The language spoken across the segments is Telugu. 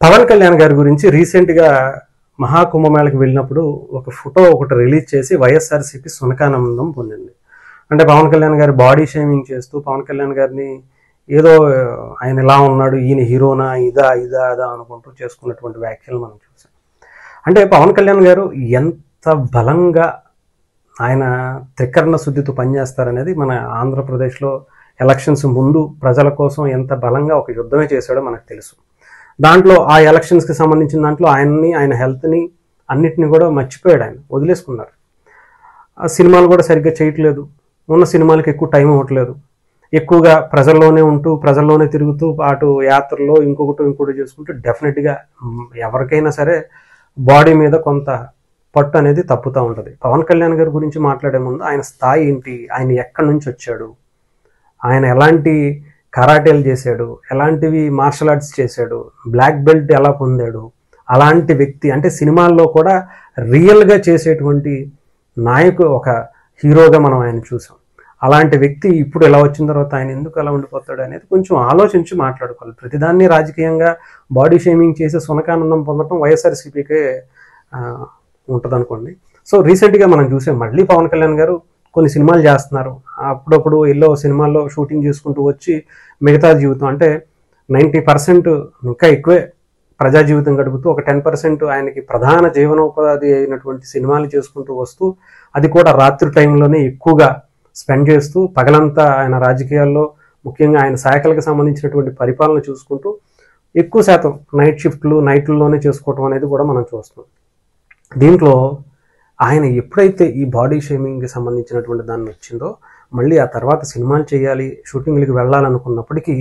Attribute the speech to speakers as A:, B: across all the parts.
A: పవన్ కళ్యాణ్ గారి గురించి రీసెంట్గా మహాకుంభమేళకి వెళ్ళినప్పుడు ఒక ఫోటో ఒకటి రిలీజ్ చేసి వైఎస్ఆర్సీపీ సునకానందం పొందింది. అంటే పవన్ కళ్యాణ్ గారి బాడీ షేమింగ్ చేస్తూ పవన్ కళ్యాణ్ గారిని ఏదో ఆయన ఇలా ఉన్నాడు, ఈయన హీరోనా, ఇదా ఇదా అదా అనుకుంటూ చేసుకున్నటువంటి వ్యాఖ్యలు మనం చూసాం. అంటే పవన్ కళ్యాణ్ గారు ఎంత బలంగా ఆయన త్రికరణ శుద్ధితో పనిచేస్తారనేది మన ఆంధ్రప్రదేశ్లో ఎలక్షన్స్ ముందు ప్రజల కోసం ఎంత బలంగా ఒక యుద్ధమే చేశాడో మనకు తెలుసు. దాంట్లో ఆ ఎలక్షన్స్కి సంబంధించిన దాంట్లో ఆయన హెల్త్ని అన్నిటిని కూడా మర్చిపోయాడు, ఆయన వదిలేసుకున్నారు. ఆ సినిమాలు కూడా సరిగ్గా చేయట్లేదు, ఉన్న సినిమాలకి ఎక్కువ టైం ఇవ్వట్లేదు, ఎక్కువగా ప్రజల్లోనే ఉంటూ ప్రజల్లోనే తిరుగుతూ అటు యాత్రలో ఇంకొకటి చేసుకుంటూ డెఫినెట్గా ఎవరికైనా సరే బాడీ మీద కొంత పట్టు అనేది తప్పుతూ ఉంటుంది. పవన్ కళ్యాణ్ గారి గురించి మాట్లాడే ముందు ఆయన స్థాయి ఏంటి, ఆయన ఎక్కడి నుంచి వచ్చాడు, ఆయన ఎలాంటి కరాటేలు చేశాడు, ఎలాంటివి మార్షల్ ఆర్ట్స్ చేశాడు, బ్లాక్ బెల్ట్ ఎలా పొందాడు, అలాంటి వ్యక్తి అంటే సినిమాల్లో కూడా రియల్గా చేసేటువంటి నాయకు ఒక హీరోగా మనం ఆయన చూసాం. అలాంటి వ్యక్తి ఇప్పుడు ఎలా వచ్చిన తర్వాత ఆయన ఎందుకు అలా ఉండిపోతాడు అనేది కొంచెం ఆలోచించి మాట్లాడుకోవాలి. ప్రతిదాన్ని రాజకీయంగా బాడీ షేమింగ్ చేసి సునకానందం పొందడం వైఎస్ఆర్సీపీకే ఉంటుంది అనుకోండి. సో రీసెంట్గా మనం చూసాం, మళ్ళీ పవన్ కళ్యాణ్ గారు కొన్ని సినిమాలు చేస్తున్నారు. అప్పుడప్పుడు ఎల్లో సినిమాల్లో షూటింగ్ చేసుకుంటూ వచ్చి మిగతా జీవితం అంటే 90% ఇంకా ఎక్కువే ప్రజా జీవితం గడుపుతూ ఒక 10% ఆయనకి ప్రధాన జీవనోపాధి అయినటువంటి సినిమాలు చేసుకుంటూ వస్తూ, అది కూడా రాత్రి టైంలోనే ఎక్కువగా స్పెండ్ చేస్తూ పగలంతా ఆయన రాజకీయాల్లో ముఖ్యంగా ఆయన శాఖలకు సంబంధించినటువంటి పరిపాలన చూసుకుంటూ ఎక్కువ శాతం నైట్ షిఫ్ట్లు నైట్లలోనే చేసుకోవటం అనేది కూడా మనం చూస్తాం. దీంట్లో ఆయన ఎప్పుడైతే ఈ బాడీ షేమింగ్కి సంబంధించినటువంటి దాన్ని వచ్చిందో మళ్ళీ ఆ తర్వాత సినిమాలు చేయాలి, షూటింగ్లకి వెళ్ళాలనుకున్నప్పటికీ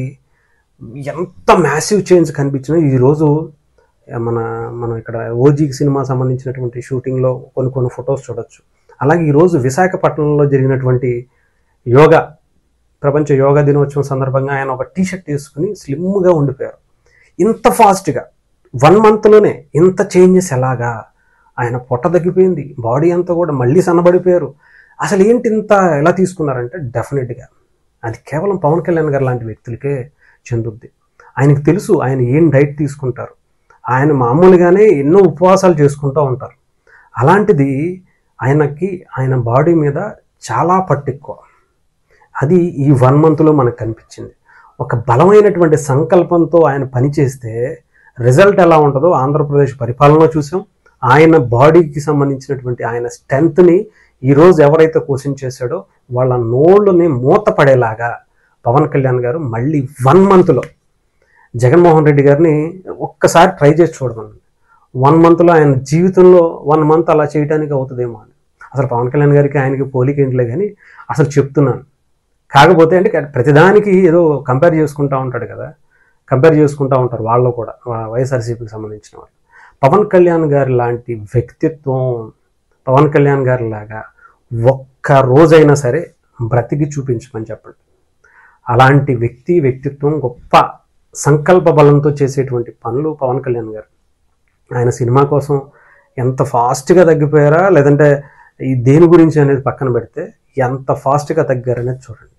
A: ఎంత మ్యాసివ్ చేంజ్ కనిపించినా ఈరోజు మనం ఇక్కడ ఓజీకి సినిమా సంబంధించినటువంటి షూటింగ్లో కొన్ని ఫొటోస్ చూడొచ్చు. అలాగే ఈరోజు విశాఖపట్నంలో జరిగినటువంటి ప్రపంచ యోగా దినోత్సవం సందర్భంగా ఆయన ఒక టీషర్ట్ వేసుకుని స్లిమ్గా ఉండిపోయారు. ఇంత ఫాస్ట్గా 1 monthలోనే ఇంత చేంజెస్ ఎలాగా, ఆయన పొట్ట తగ్గిపోయింది, బాడీ అంతా కూడా మళ్ళీ సన్నబడిపోయారు. అసలు ఏంటి ఇంత ఎలా తీసుకున్నారంటే డెఫినెట్గా అది కేవలం పవన్ కళ్యాణ్ గారు లాంటి వ్యక్తులకే చెందుద్ది. ఆయనకు తెలుసు ఆయన ఏం డైట్ తీసుకుంటారు, ఆయన మామూలుగానే ఎన్నో ఉపవాసాలు చేసుకుంటూ ఉంటారు. అలాంటిది ఆయన బాడీ మీద చాలా పట్టు ఎక్కువ. అది ఈ 1 monthలో మనకు కనిపించింది. ఒక బలమైనటువంటి సంకల్పంతో ఆయన పనిచేస్తే రిజల్ట్ ఎలా ఉంటుందో ఆంధ్రప్రదేశ్ పరిపాలనలో చూసాం. ఆయన బాడీకి సంబంధించినటువంటి ఆయన స్ట్రెంగ్త్ని ఈరోజు ఎవరైతే క్వశ్చన్ చేశాడో వాళ్ళ నోళ్ళని మూత పడేలాగా పవన్ కళ్యాణ్ గారు మళ్ళీ 1 monthలో జగన్మోహన్ రెడ్డి గారిని ఒక్కసారి ట్రై చేసి చూడమని. 1 monthలో ఆయన జీవితంలో 1 month అలా చేయడానికి అవుతుందేమో అని. అసలు పవన్ కళ్యాణ్ గారికి ఆయనకి పోలిక ఏంటిలే కానీ అసలు చెప్తున్నాను. కాకపోతే అంటే ప్రతిదానికి ఏదో కంపేర్ చేసుకుంటూ ఉంటాడు కదా, కంపేర్ చేసుకుంటూ ఉంటారు వాళ్ళు కూడా వైఎస్ఆర్సీపీకి సంబంధించిన వాళ్ళు. పవన్ కళ్యాణ్ గారి లాంటి వ్యక్తిత్వం, పవన్ కళ్యాణ్ గారి లాగా ఒక్క రోజైనా సరే బ్రతికి చూపించమని చెప్పండి. అలాంటి వ్యక్తిత్వం, గొప్ప సంకల్ప బలంతో చేసేటువంటి పనులు పవన్ కళ్యాణ్ గారు. ఆయన సినిమా కోసం ఎంత ఫాస్ట్గా తగ్గిపోయారా, లేదంటే ఈ దేని గురించి అనేది పక్కన పెడితే ఎంత ఫాస్ట్గా తగ్గారనేది చూడండి.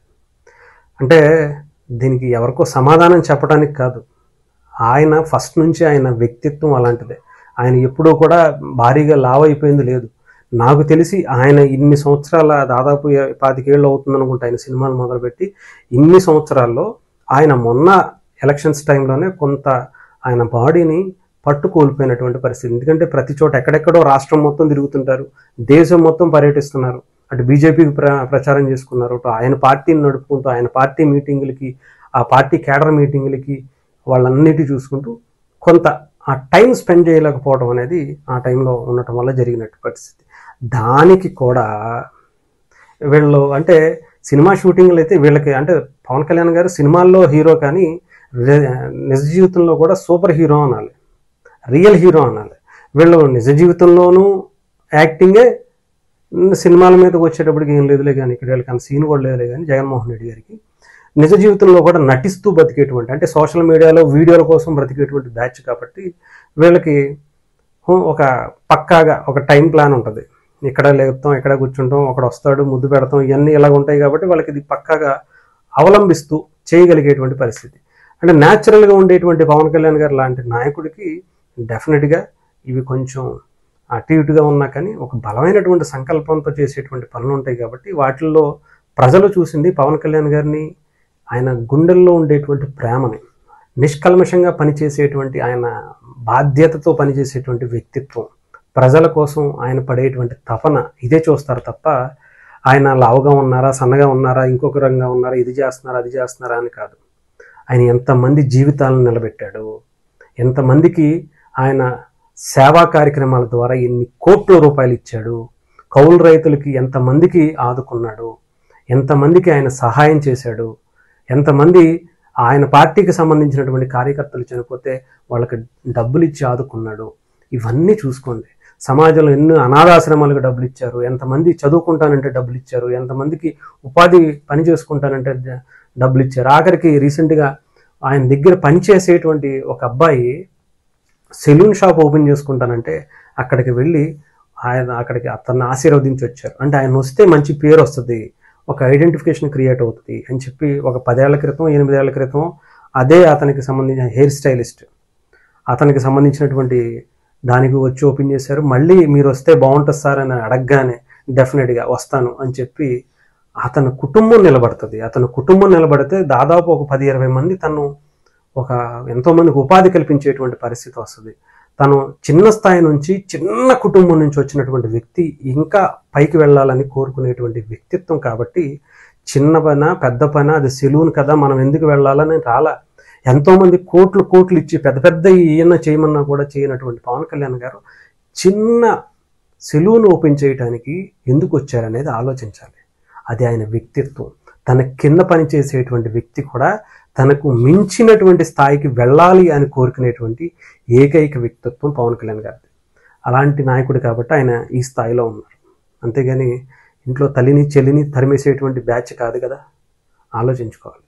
A: అంటే దీనికి ఎవరికో సమాధానం చెప్పడానికి కాదు, ఆయన ఫస్ట్ నుంచి ఆయన వ్యక్తిత్వం అలాంటిదే. ఆయన ఎప్పుడూ కూడా భారీగా లావ్ అయిపోయింది లేదు. నాకు తెలిసి ఆయన ఇన్ని సంవత్సరాల దాదాపు 25 ఏళ్ళు అవుతుంది అనుకుంటా ఆయన సినిమాలు మొదలుపెట్టి. ఇన్ని సంవత్సరాల్లో ఆయన మొన్న ఎలక్షన్స్ టైంలోనే కొంత ఆయన బాడీని పట్టు కోల్పోయినటువంటి పరిస్థితి. ఎందుకంటే ప్రతి చోట ఎక్కడెక్కడో రాష్ట్రం మొత్తం తిరుగుతుంటారు, దేశం మొత్తం పర్యటిస్తున్నారు, అటు బీజేపీకి ప్రచారం చేసుకున్నారు, అటు ఆయన పార్టీని నడుపుకుంటూ ఆయన పార్టీ మీటింగులకి, ఆ పార్టీ కేడర్ మీటింగులకి వాళ్ళన్నిటి చూసుకుంటూ కొంత ఆ టైం స్పెండ్ చేయలేకపోవడం అనేది ఆ టైంలో ఉండటం వల్ల జరిగినట్టు పరిస్థితి. దానికి కూడా వీళ్ళు అంటే సినిమా షూటింగ్లు అయితే వీళ్ళకి అంటే పవన్ కళ్యాణ్ గారు సినిమాల్లో హీరో కానీ నిజ జీవితంలో కూడా సూపర్ హీరో అనాలి, రియల్ హీరో అనాలి. వీళ్ళు నిజ జీవితంలోనూ యాక్టింగే, సినిమాల మీదకి వచ్చేటప్పటికి ఏం లేదులే కానీ ఇక్కడ వీళ్ళకి అంత సీన్ కూడా లేదులే కానీ జగన్మోహన్ రెడ్డి గారికి నిజ జీవితంలో కూడా నటిస్తూ బతికేటువంటి అంటే సోషల్ మీడియాలో వీడియోల కోసం బ్రతికేటువంటి బ్యాచ్ కాబట్టి వీళ్ళకి ఒక పక్కాగా ఒక టైం ప్లాన్ ఉంటుంది. ఇక్కడ లేపుతాం, ఇక్కడ కూర్చుంటాం, ఒకడు వస్తాడు, ముద్దు పెడతాం, ఇవన్నీ ఇలాగ ఉంటాయి కాబట్టి వాళ్ళకి ఇది పక్కాగా అవలంబిస్తూ చేయగలిగేటువంటి పరిస్థితి. అంటే న్యాచురల్గా ఉండేటువంటి పవన్ కళ్యాణ్ గారు లాంటి నాయకుడికి డెఫినెట్గా ఇవి కొంచెం అటు ఇటుగా ఉన్నా కానీ ఒక బలమైనటువంటి సంకల్పంతో చేసేటువంటి పనులు ఉంటాయి కాబట్టి వాటిల్లో ప్రజలు చూసింది పవన్ కళ్యాణ్ గారిని, ఆయన గుండెల్లో ఉండేటువంటి ప్రేమని, నిష్కల్మషంగా పనిచేసేటువంటి ఆయన బాధ్యతతో పనిచేసేటువంటి వ్యక్తిత్వం, ప్రజల కోసం ఆయన పడేటువంటి తపన ఇదే చూస్తారు తప్ప ఆయన లావుగా ఉన్నారా, సన్నగా ఉన్నారా, ఇంకొక రంగా ఉన్నారా, ఇది చేస్తున్నారా, అది చేస్తున్నారా అని కాదు. ఆయన ఎంతమంది జీవితాలను నిలబెట్టాడు, ఎంతమందికి ఆయన సేవా కార్యక్రమాల ద్వారా ఎన్ని కోట్ల రూపాయలు ఇచ్చాడు, కౌలు రైతులకి ఎంతమందికి ఆదుకున్నాడు, ఎంతమందికి ఆయన సహాయం చేశాడు, ఎంతమంది ఆయన పార్టీకి సంబంధించినటువంటి కార్యకర్తలు చనిపోతే వాళ్ళకి డబ్బులు ఇచ్చి ఆదుకున్నాడు. ఇవన్నీ చూసుకోండి. సమాజంలో ఎన్నో అనాథాశ్రమాలకు డబ్బులు ఇచ్చారు, ఎంతమంది చదువుకుంటానంటే డబ్బులు ఇచ్చారు, ఎంతమందికి ఉపాధి పని చేసుకుంటానంటే డబ్బులు ఇచ్చారు. ఆఖరికి రీసెంట్గా ఆయన దగ్గర పనిచేసేటువంటి ఒక అబ్బాయి సెలూన్ షాప్ ఓపెన్ చేసుకుంటానంటే అక్కడికి వెళ్ళి అక్కడికి అతన్ని ఆశీర్వదించి వచ్చారు. అంటే ఆయన వస్తే మంచి పేరు వస్తుంది, ఒక ఐడెంటిఫికేషన్ క్రియేట్ అవుతుంది అని చెప్పి ఒక 10 ఏళ్ల క్రితం 8 ఏళ్ల క్రితం అదే అతనికి సంబంధించిన హెయిర్ స్టైలిస్ట్ అతనికి సంబంధించినటువంటి దానికి వచ్చి ఓపెన్ చేశారు. మళ్ళీ మీరు వస్తే బాగుంటుంది సార్ అని అడగగానే డెఫినెట్గా వస్తాను అని చెప్పి అతని కుటుంబం నిలబడుతుంది. అతని కుటుంబం నిలబడితే దాదాపు ఒక 10-20 మంది తను ఒక ఎంతోమందికి ఉపాధి కల్పించేటువంటి పరిస్థితి వస్తుంది. తను చిన్న స్థాయి నుంచి, చిన్న కుటుంబం నుంచి వచ్చినటువంటి వ్యక్తి ఇంకా పైకి వెళ్ళాలని కోరుకునేటువంటి వ్యక్తిత్వం కాబట్టి చిన్న పైన పెద్ద పైన అది సెలూన్ కదా మనం ఎందుకు వెళ్ళాలని రాలా. ఎంతోమంది కోట్లు ఇచ్చి పెద్ద పెద్ద ఈయన చేయమన్నా కూడా చేయనటువంటి పవన్ కళ్యాణ్ గారు చిన్న సెలూన్ ఓపెన్ చేయడానికి ఎందుకు వచ్చారనేది ఆలోచించాలి. అది ఆయన వ్యక్తిత్వం. తన కింద పనిచేసేటువంటి వ్యక్తి కూడా తనకు మించినటువంటి స్థాయికి వెళ్ళాలి అని కోరుకునేటువంటి ఏకైక వ్యక్తిత్వం పవన్ కళ్యాణ్ గారిది. అలాంటి నాయకుడు కాబట్టి ఆయన ఈ స్థాయిలో ఉన్నారు. అంతేగాని ఇంట్లో తల్లిని చెల్లిని తరిమేసేటువంటి బ్యాచ్ కాదు కదా, ఆలోచించుకోవాలి.